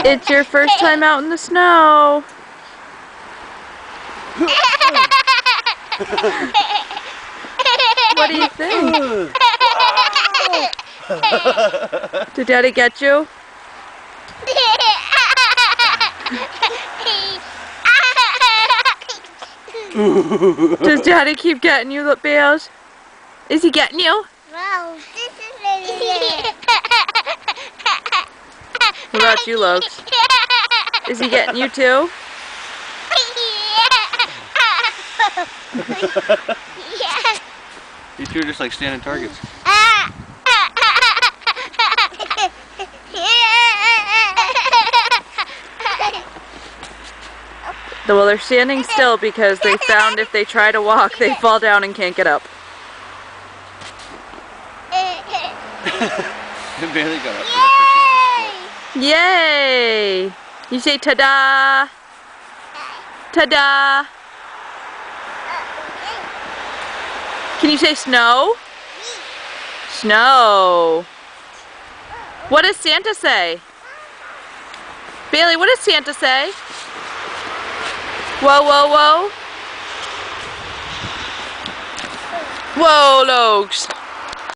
It's your first time out in the snow. What do you think? Did Daddy get you? Does Daddy keep getting you, Bears? Is he getting you? Wow, this is really good. What about you, Lokes? Is he getting you too? Yeah. You two are just like standing targets. Well, they're standing still because they found if they try to walk, they fall down and can't get up. Bailey got up. Yay! Yay! You say ta-da! Ta-da! Can you say snow? Snow. What does Santa say? Bailey, what does Santa say? Whoa, whoa, whoa. Whoa, Lokes.